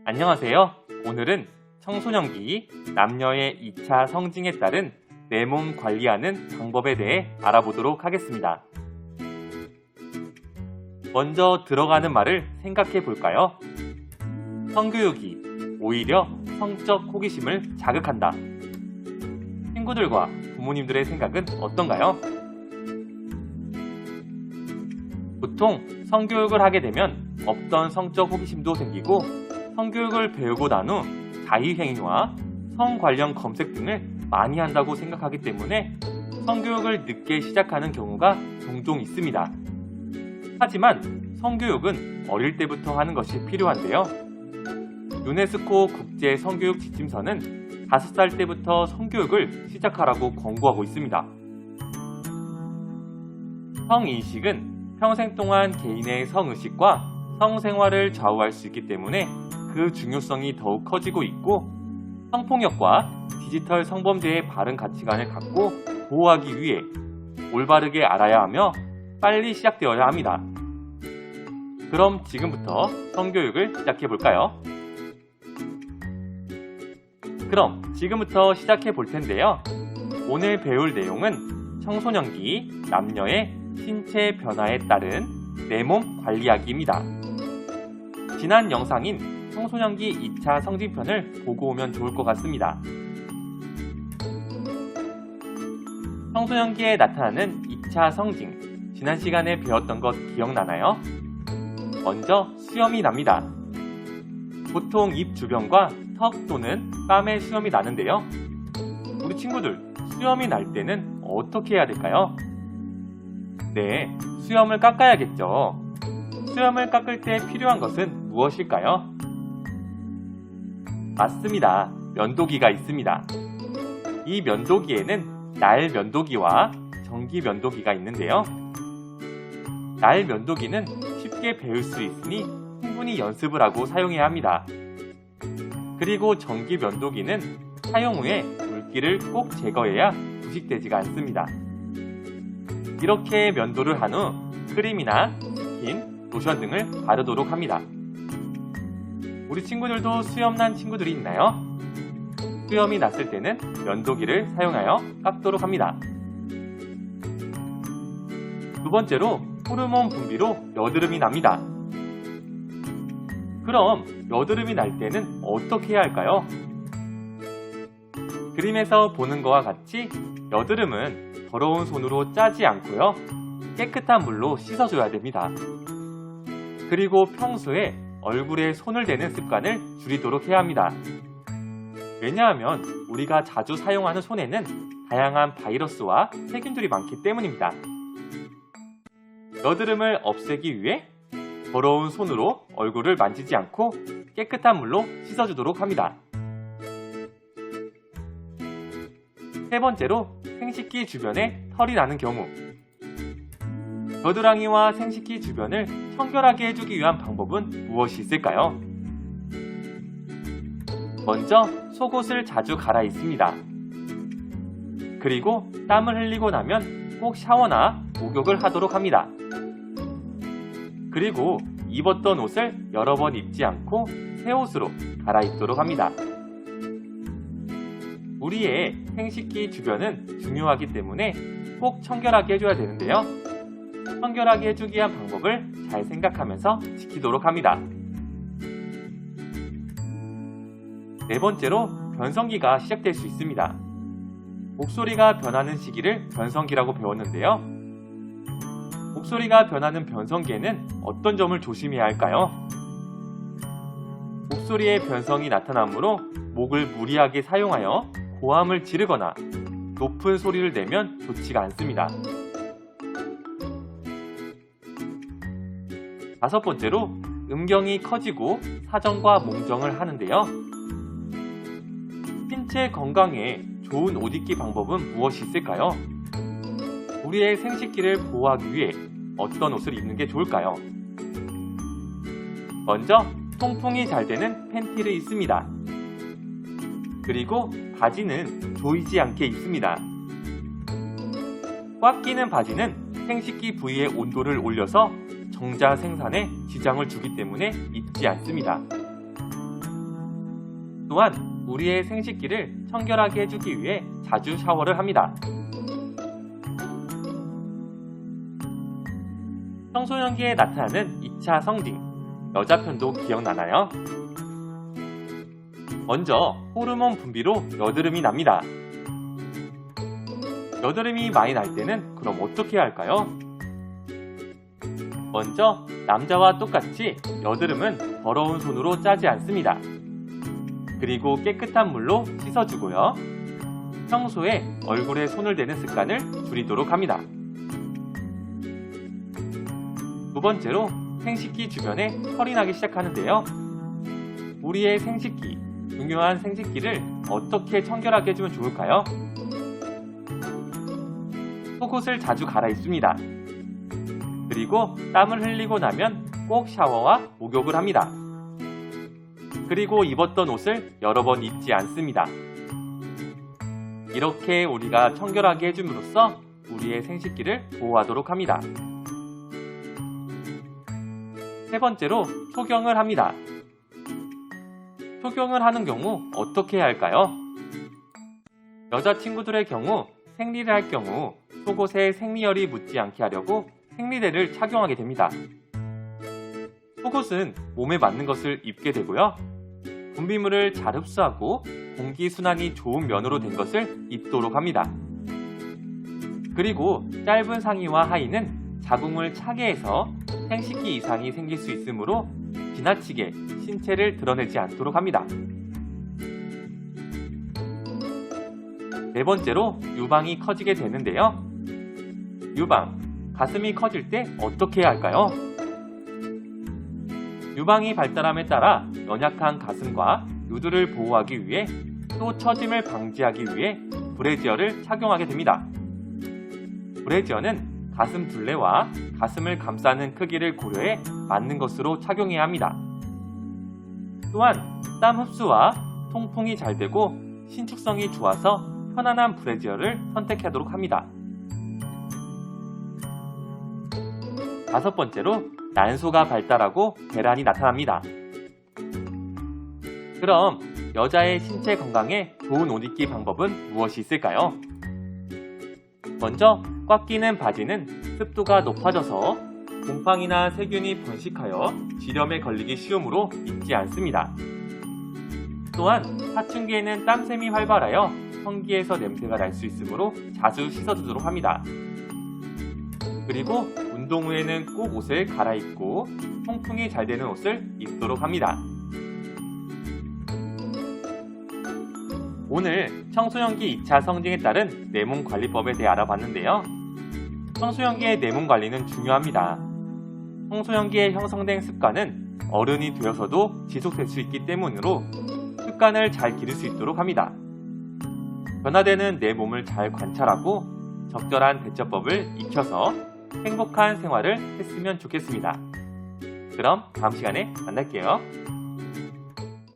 안녕하세요. 오늘은 청소년기 남녀의 2차 성징에 따른 내 몸 관리하는 방법에 대해 알아보도록 하겠습니다. 먼저 들어가는 말을 생각해 볼까요? 성교육이 오히려 성적 호기심을 자극한다. 친구들과 부모님들의 생각은 어떤가요? 보통 성교육을 하게 되면 없던 성적 호기심도 생기고 성교육을 배우고 난 후 자유행위와 성 관련 검색 등을 많이 한다고 생각하기 때문에 성교육을 늦게 시작하는 경우가 종종 있습니다. 하지만 성교육은 어릴 때부터 하는 것이 필요한데요. 유네스코 국제 성교육 지침서는 5살 때부터 성교육을 시작하라고 권고하고 있습니다. 성인식은 평생 동안 개인의 성의식과 성생활을 좌우할 수 있기 때문에 그 중요성이 더욱 커지고 있고, 성폭력과 디지털 성범죄의 바른 가치관을 갖고 보호하기 위해 올바르게 알아야 하며 빨리 시작되어야 합니다. 그럼 지금부터 성교육을 시작해 볼까요? 그럼 지금부터 시작해 볼 텐데요. 오늘 배울 내용은 청소년기 남녀의 신체 변화에 따른 내 몸 관리하기입니다. 지난 영상인 청소년기 2차 성징편을 보고 오면 좋을 것 같습니다. 청소년기에 나타나는 2차 성징, 지난 시간에 배웠던 것 기억나나요? 먼저 수염이 납니다. 보통 입 주변과 턱 또는 뺨에 수염이 나는데요. 우리 친구들, 수염이 날 때는 어떻게 해야 될까요? 네, 수염을 깎아야겠죠. 수염을 깎을 때 필요한 것은 무엇일까요? 맞습니다. 면도기가 있습니다. 이 면도기에는 날 면도기와 전기 면도기가 있는데요. 날 면도기는 쉽게 배울 수 있으니 충분히 연습을 하고 사용해야 합니다. 그리고 전기 면도기는 사용 후에 물기를 꼭 제거해야 부식되지가 않습니다. 이렇게 면도를 한 후 크림이나 스킨, 로션 등을 바르도록 합니다. 우리 친구들도 수염 난 친구들이 있나요? 수염이 났을 때는 면도기를 사용하여 깎도록 합니다. 두 번째로 호르몬 분비로 여드름이 납니다. 그럼 여드름이 날 때는 어떻게 해야 할까요? 그림에서 보는 것과 같이 여드름은 더러운 손으로 짜지 않고요. 깨끗한 물로 씻어줘야 됩니다. 그리고 평소에 얼굴에 손을 대는 습관을 줄이도록 해야 합니다. 왜냐하면 우리가 자주 사용하는 손에는 다양한 바이러스와 세균들이 많기 때문입니다. 여드름을 없애기 위해 더러운 손으로 얼굴을 만지지 않고 깨끗한 물로 씻어주도록 합니다. 세 번째로 생식기 주변에 털이 나는 경우, 겨드랑이와 생식기 주변을 청결하게 해주기 위한 방법은 무엇이 있을까요? 먼저 속옷을 자주 갈아입습니다. 그리고 땀을 흘리고 나면 꼭 샤워나 목욕을 하도록 합니다. 그리고 입었던 옷을 여러 번 입지 않고 새 옷으로 갈아입도록 합니다. 우리의 생식기 주변은 중요하기 때문에 꼭 청결하게 해줘야 되는데요. 청결하게 해주기 위한 방법을 잘 생각하면서 지키도록 합니다. 네 번째로 변성기가 시작될 수 있습니다. 목소리가 변하는 시기를 변성기라고 배웠는데요. 목소리가 변하는 변성기에는 어떤 점을 조심해야 할까요? 목소리의 변성이 나타나므로 목을 무리하게 사용하여 고함을 지르거나 높은 소리를 내면 좋지가 않습니다. 다섯 번째로 음경이 커지고 사정과 몽정을 하는데요. 신체 건강에 좋은 옷 입기 방법은 무엇이 있을까요? 우리의 생식기를 보호하기 위해 어떤 옷을 입는 게 좋을까요? 먼저 통풍이 잘 되는 팬티를 입습니다. 그리고 바지는 조이지 않게 입습니다. 꽉 끼는 바지는 생식기 부위의 온도를 올려서 정자 생산에 지장을 주기 때문에 입지 않습니다. 또한 우리의 생식기를 청결하게 해주기 위해 자주 샤워를 합니다. 청소년기에 나타나는 2차 성징, 여자 편도 기억나나요? 먼저 호르몬 분비로 여드름이 납니다. 여드름이 많이 날 때는 그럼 어떻게 해야 할까요? 먼저 남자와 똑같이 여드름은 더러운 손으로 짜지 않습니다. 그리고 깨끗한 물로 씻어주고요. 평소에 얼굴에 손을 대는 습관을 줄이도록 합니다. 두 번째로 생식기 주변에 털이 나기 시작하는데요. 우리의 생식기, 중요한 생식기를 어떻게 청결하게 해주면 좋을까요? 속옷을 자주 갈아입습니다. 그리고 땀을 흘리고 나면 꼭 샤워와 목욕을 합니다. 그리고 입었던 옷을 여러 번 입지 않습니다. 이렇게 우리가 청결하게 해줌으로써 우리의 생식기를 보호하도록 합니다. 세 번째로 초경을 합니다. 초경을 하는 경우 어떻게 해야 할까요? 여자친구들의 경우 생리를 할 경우 속옷에 생리열이 묻지 않게 하려고 생리대를 착용하게 됩니다. 속옷은 몸에 맞는 것을 입게 되고요. 분비물을 잘 흡수하고 공기순환이 좋은 면으로 된 것을 입도록 합니다. 그리고 짧은 상의와 하의는 자궁을 차게 해서 생식기 이상이 생길 수 있으므로 지나치게 신체를 드러내지 않도록 합니다. 네 번째로 유방이 커지게 되는데요. 유방, 가슴이 커질 때 어떻게 해야 할까요? 유방이 발달함에 따라 연약한 가슴과 유두를 보호하기 위해 또 처짐을 방지하기 위해 브래지어를 착용하게 됩니다. 브래지어는 가슴 둘레와 가슴을 감싸는 크기를 고려해 맞는 것으로 착용해야 합니다. 또한 땀 흡수와 통풍이 잘 되고 신축성이 좋아서 편안한 브래지어를 선택하도록 합니다. 다섯 번째로 난소가 발달하고 배란이 나타납니다. 그럼 여자의 신체 건강에 좋은 옷 입기 방법은 무엇이 있을까요? 먼저 꽉 끼는 바지는 습도가 높아져서 곰팡이나 세균이 번식하여 지렴에 걸리기 쉬우므로 입지 않습니다. 또한 사춘기에는 땀샘이 활발하여 성기에서 냄새가 날 수 있으므로 자주 씻어주도록 합니다. 그리고 운동 후에는 꼭 옷을 갈아입고 통풍이 잘 되는 옷을 입도록 합니다. 오늘 청소년기 2차 성징에 따른 내몸 관리법에 대해 알아봤는데요. 청소년기의 내몸 관리는 중요합니다. 청소년기에 형성된 습관은 어른이 되어서도 지속될 수 있기 때문으로 습관을 잘 기를 수 있도록 합니다. 변화되는 내 몸을 잘 관찰하고 적절한 대처법을 익혀서 행복한 생활을 했으면 좋겠습니다. 그럼 다음 시간에 만날게요.